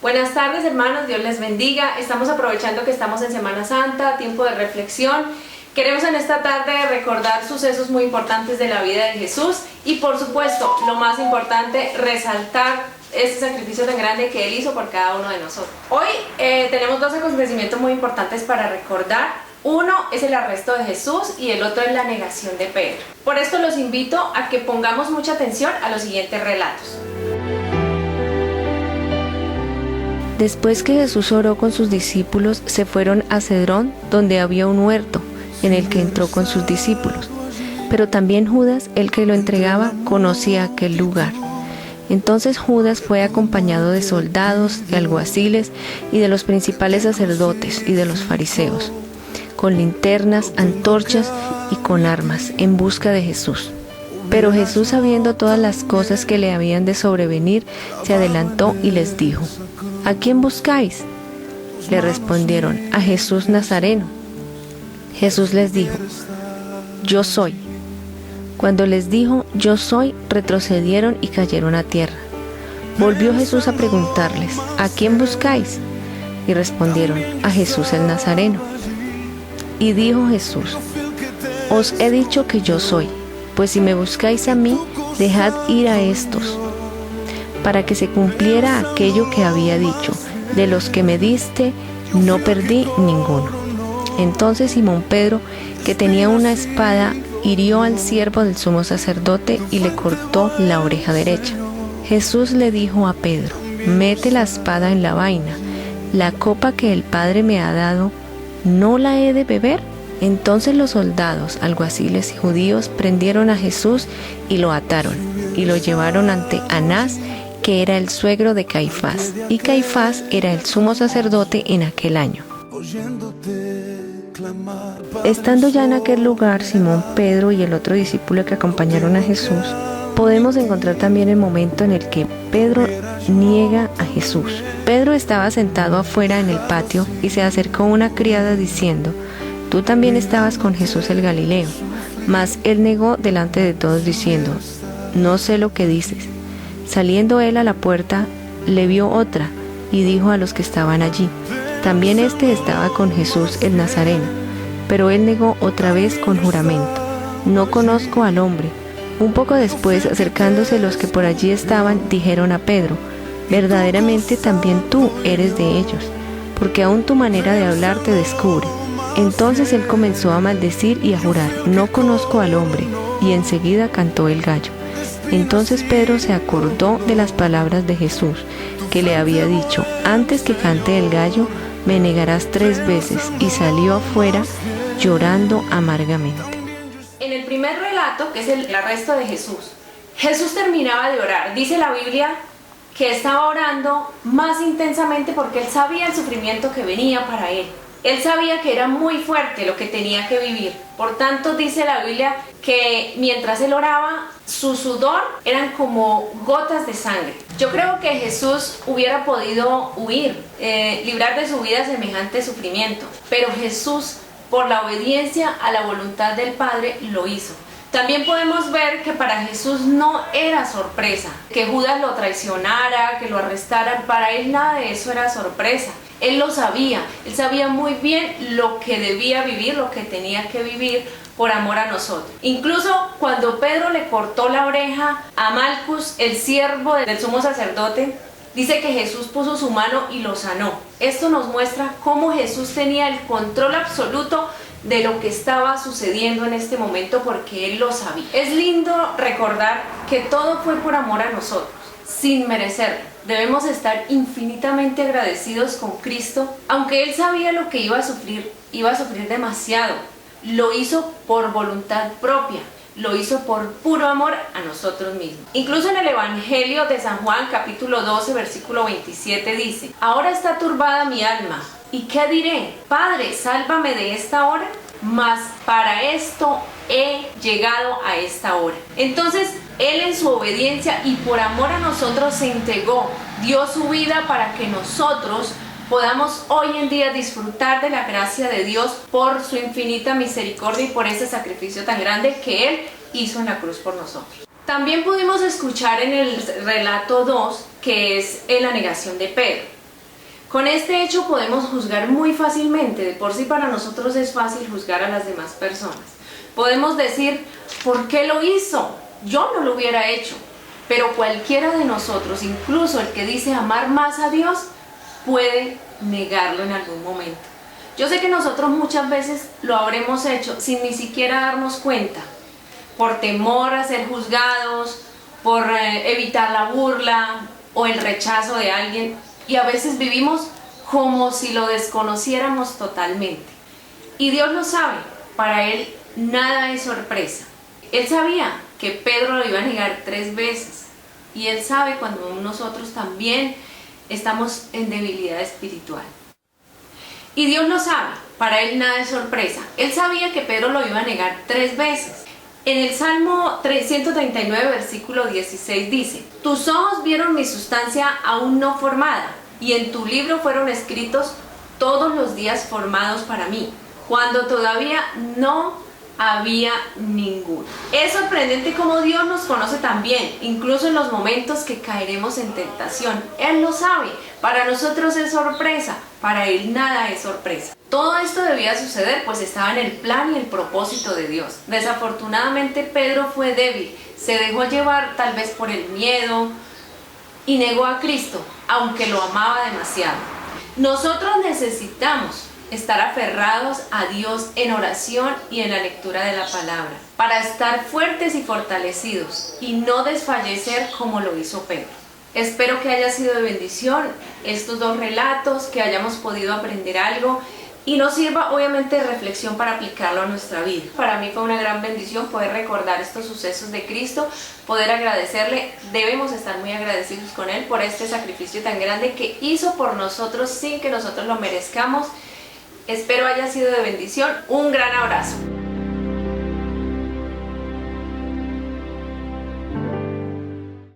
Buenas tardes, hermanos, Dios les bendiga. Estamos aprovechando que estamos en Semana Santa, tiempo de reflexión. Queremos en esta tarde recordar sucesos muy importantes de la vida de Jesús y, por supuesto, lo más importante, resaltar este sacrificio tan grande que Él hizo por cada uno de nosotros. Hoy tenemos dos acontecimientos muy importantes para recordar. Uno es el arresto de Jesús y el otro es la negación de Pedro. Por esto los invito a que pongamos mucha atención a los siguientes relatos. Después que Jesús oró con sus discípulos, se fueron a Cedrón, donde había un huerto, en el que entró con sus discípulos. Pero también Judas, el que lo entregaba, conocía aquel lugar. Entonces Judas fue acompañado de soldados, de alguaciles y de los principales sacerdotes y de los fariseos, con linternas, antorchas y con armas, en busca de Jesús. Pero Jesús, sabiendo todas las cosas que le habían de sobrevenir, se adelantó y les dijo: ¿A quién buscáis? Le respondieron: a Jesús Nazareno. Jesús les dijo: Yo soy. Cuando les dijo: Yo soy, retrocedieron y cayeron a tierra. Volvió Jesús a preguntarles: ¿A quién buscáis? Y respondieron: a Jesús el Nazareno. Y dijo Jesús: Os he dicho que yo soy, pues si me buscáis a mí, dejad ir a estos, para que se cumpliera aquello que había dicho: de los que me diste, no perdí ninguno. Entonces Simón Pedro, que tenía una espada, hirió al siervo del sumo sacerdote y le cortó la oreja derecha. Jesús le dijo a Pedro: Mete la espada en la vaina. La copa que el Padre me ha dado, ¿no la he de beber? Entonces los soldados, alguaciles y judíos prendieron a Jesús y lo ataron, y lo llevaron ante Anás, que era el suegro de Caifás, y Caifás era el sumo sacerdote en aquel año. Estando ya en aquel lugar Simón Pedro y el otro discípulo que acompañaron a Jesús, podemos encontrar también el momento en el que Pedro niega a Jesús. Pedro estaba sentado afuera en el patio y se acercó una criada diciendo: Tú también estabas con Jesús el Galileo. Mas él negó delante de todos diciendo: No sé lo que dices. Saliendo él a la puerta, le vio otra y dijo a los que estaban allí: También éste estaba con Jesús el Nazareno. Pero él negó otra vez con juramento: No conozco al hombre. Un poco después, acercándose los que por allí estaban, dijeron a Pedro: Verdaderamente también tú eres de ellos, porque aún tu manera de hablar te descubre. Entonces él comenzó a maldecir y a jurar: No conozco al hombre. Y enseguida cantó el gallo. Entonces Pedro se acordó de las palabras de Jesús, que le había dicho: Antes que cante el gallo, me negarás 3 veces. Y salió afuera llorando amargamente. En el primer relato, que es el arresto de Jesús, Jesús terminaba de orar. Dice la Biblia que estaba orando más intensamente porque él sabía el sufrimiento que venía para él. Él sabía que era muy fuerte lo que tenía que vivir. Por tanto, dice la Biblia que mientras él oraba, su sudor eran como gotas de sangre. Yo creo que Jesús hubiera podido huir, librar de su vida semejante sufrimiento. Pero Jesús, por la obediencia a la voluntad del Padre, lo hizo. También podemos ver que para Jesús no era sorpresa que Judas lo traicionara, que lo arrestaran. Para él nada de eso era sorpresa. Él lo sabía, él sabía muy bien lo que debía vivir, lo que tenía que vivir por amor a nosotros. Incluso cuando Pedro le cortó la oreja a Malcus, el siervo del sumo sacerdote, dice que Jesús puso su mano y lo sanó. Esto nos muestra cómo Jesús tenía el control absoluto de lo que estaba sucediendo en este momento, porque Él lo sabía. Es lindo recordar que todo fue por amor a nosotros, sin merecerlo. Debemos estar infinitamente agradecidos con Cristo, aunque Él sabía lo que iba a sufrir demasiado. Lo hizo por voluntad propia, lo hizo por puro amor a nosotros mismos. Incluso en el Evangelio de San Juan, capítulo 12, versículo 27 dice: Ahora está turbada mi alma, ¿y qué diré? Padre, sálvame de esta hora. Mas para esto he llegado a esta hora. Entonces, Él en su obediencia y por amor a nosotros se entregó, dio su vida para que nosotros podamos hoy en día disfrutar de la gracia de Dios por su infinita misericordia y por ese sacrificio tan grande que Él hizo en la cruz por nosotros. También pudimos escuchar en el relato 2, que es la negación de Pedro. Con este hecho podemos juzgar muy fácilmente, de por sí para nosotros es fácil juzgar a las demás personas. Podemos decir, ¿por qué lo hizo? Yo no lo hubiera hecho. Pero cualquiera de nosotros, incluso el que dice amar más a Dios, puede negarlo en algún momento. Yo sé que nosotros muchas veces lo habremos hecho sin ni siquiera darnos cuenta, por temor a ser juzgados, por evitar la burla o el rechazo de alguien, y a veces vivimos como si lo desconociéramos totalmente. Y Dios lo sabe, para Él nada es sorpresa. Él sabía que Pedro lo iba a negar 3 veces, y Él sabe cuando nosotros también estamos en debilidad espiritual. Y Dios lo sabe, para Él nada es sorpresa. Él sabía que Pedro lo iba a negar 3 veces. En el Salmo 139, versículo 16 dice: tus ojos vieron mi sustancia aún no formada, y en tu libro fueron escritos todos los días formados para mí, cuando todavía no había ninguno. Es sorprendente cómo Dios nos conoce también, incluso en los momentos que caeremos en tentación. Él lo sabe. Para nosotros es sorpresa, para Él nada es sorpresa. Todo esto debía suceder pues estaba en el plan y el propósito de Dios. Desafortunadamente Pedro fue débil, se dejó llevar tal vez por el miedo y negó a Cristo, aunque lo amaba demasiado. Nosotros necesitamos estar aferrados a Dios en oración y en la lectura de la palabra, para estar fuertes y fortalecidos y no desfallecer como lo hizo Pedro. Espero que haya sido de bendición estos 2 relatos, que hayamos podido aprender algo y nos sirva obviamente de reflexión para aplicarlo a nuestra vida. Para mí fue una gran bendición poder recordar estos sucesos de Cristo, poder agradecerle. Debemos estar muy agradecidos con Él por este sacrificio tan grande que hizo por nosotros sin que nosotros lo merezcamos. Espero haya sido de bendición. Un gran abrazo.